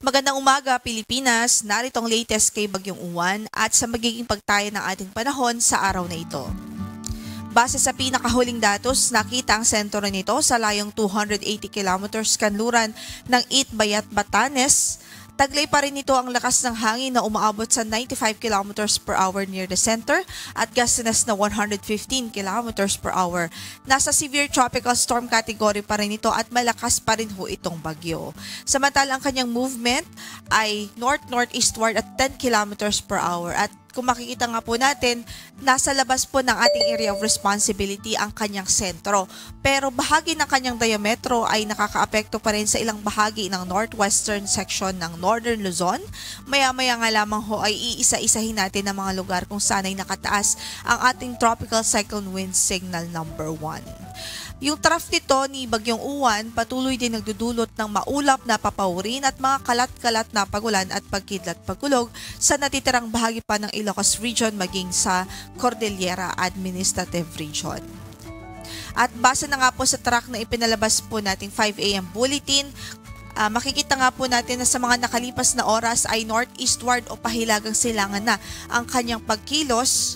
Magandang umaga, Pilipinas. Narito ang latest kay Bagyong Uwan at sa magiging pagtayo ng ating panahon sa araw na ito. Base sa pinakahuling datos, nakita ang sentro nito sa layong 280 kilometers kanluran ng Itbayat, Batanes. Taglay pa rin ito ang lakas ng hangin na umaabot sa 95 kilometers per hour near the center at gustiness na 115 kilometers per hour. Nasa severe tropical storm category pa rin ito at malakas pa rin ho itong bagyo. Samantalang ang kanyang movement ay north-northeastward at 10 kilometers per hour at kung makikita nga po natin, nasa labas po ng ating area of responsibility ang kanyang sentro. Pero bahagi ng kanyang diametro ay nakakaapekto pa rin sa ilang bahagi ng northwestern section ng Northern Luzon. Maya-maya nga lamang ho ay iisa-isahin natin ang mga lugar kung saan ay nakataas ang ating tropical cyclone wind signal number 1. Yung trough nito ni Bagyong Uwan patuloy din nagdudulot ng maulap na papawrin at mga kalat-kalat na pagulan at pagkidlat-pagulog sa natitirang bahagi pa ng Ilocos Region maging sa Cordillera Administrative Region. At base na nga po sa track na ipinalabas po nating 5 AM bulletin, makikita nga po natin na sa mga nakalipas na oras ay northeastward o pahilagang silangan na ang kanyang pagkilos.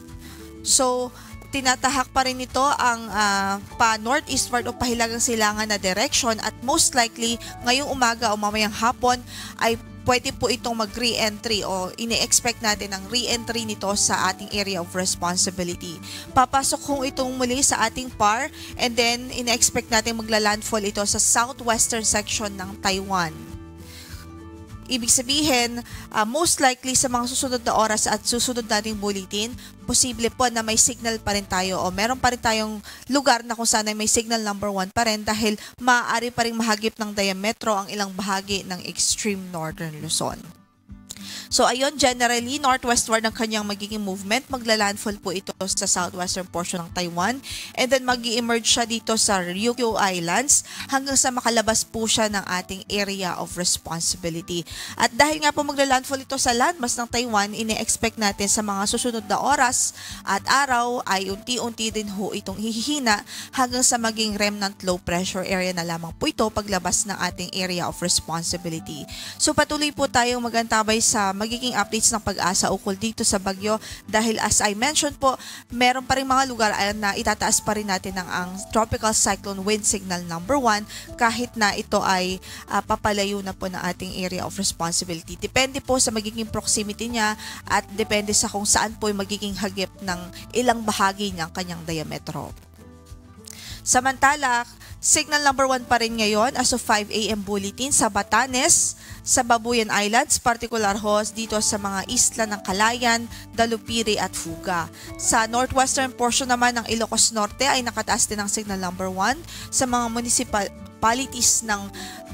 So, tinatahak pa rin ito ang pa-northeastward o pahilagang silangan na direction at most likely ngayong umaga o mamayang hapon ay pwede po itong mag-re-entry o ine-expect natin ang re-entry nito sa ating area of responsibility. Papasok kung itong muli sa ating PAR and then ine-expect natin magla-landfall ito sa southwestern section ng Taiwan. Ibig sabihin, most likely sa mga susunod na oras at susunod nating bulletin, posible po na may signal pa rin tayo o meron pa rin tayong lugar na kung saan ay may signal number 1 pa rin dahil maaari pa rin mahagip ng diametro ang ilang bahagi ng extreme northern Luzon. So ayun, generally, northwestward ang kanyang magiging movement. Magla-landfall po ito sa southwestern portion ng Taiwan. And then mag-emerge siya dito sa Ryukyu Islands hanggang sa makalabas po siya ng ating area of responsibility. At dahil nga po magla-landfall ito sa landmass ng Taiwan, ine-expect natin sa mga susunod na oras at araw ay unti-unti din ho itong hihina hanggang sa maging remnant low pressure area na lamang po ito paglabas ng ating area of responsibility. So patuloy po tayong magantabay sa magiging updates ng Pag-asa ukol dito sa bagyo dahil as I mentioned po, meron pa rin mga lugar na itataas pa rin natin ang tropical cyclone wind signal number 1 kahit na ito ay papalayo na po ng ating area of responsibility. Depende po sa magiging proximity niya at depende sa kung saan po yung magiging hagip ng ilang bahagi ng kanyang diametro. Samantala, signal number 1 pa rin ngayon as of 5 AM bulletin sa Batanes, sa Babuyan Islands, particular host dito sa mga isla ng Calayan, Dalupiri at Fuga. Sa northwestern portion naman ng Ilocos Norte ay nakataas din ang signal number 1 sa mga municipalities ng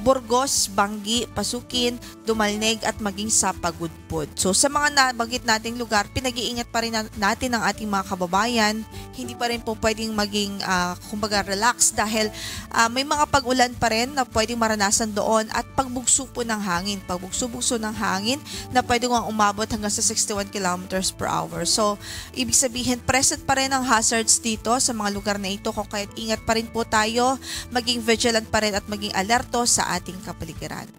Burgos, Bangi, Pasukin, Dumalneg at maging sa Pagudpud. So sa mga nabanggit nating lugar, pinag-iingat pa rin natin ang ating mga kababayan. Hindi pa rin po pwedeng maging kumbaga relax dahil may mga pag-ulan pa rin na pwedeng maranasan doon at pagbugso po ng hangin. Pagbugso-bugso ng hangin na pwedeng umabot hanggang sa 61 kilometers per hour. So ibig sabihin present pa rin ang hazards dito sa mga lugar na ito kung kaya't ingat pa rin po tayo, maging vigilant pa rin at maging alerto sa ating kapaligiran.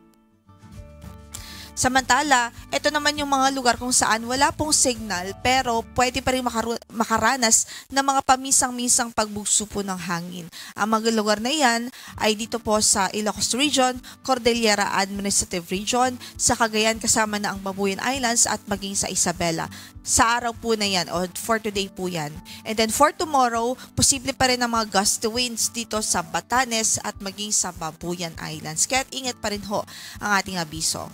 Samantala, ito naman yung mga lugar kung saan wala pong signal pero pwede pa rin makaranas ng mga pamisang-misang pagbugso po ng hangin. Ang mga lugar na yan ay dito po sa Ilocos Region, Cordillera Administrative Region, sa Cagayan kasama na ang Babuyan Islands at maging sa Isabela. Sa araw po na yan o for today po yan. And then for tomorrow, posible pa rin ang mga gusty winds dito sa Batanes at maging sa Babuyan Islands. Kaya ingat pa rin ho ang ating abiso.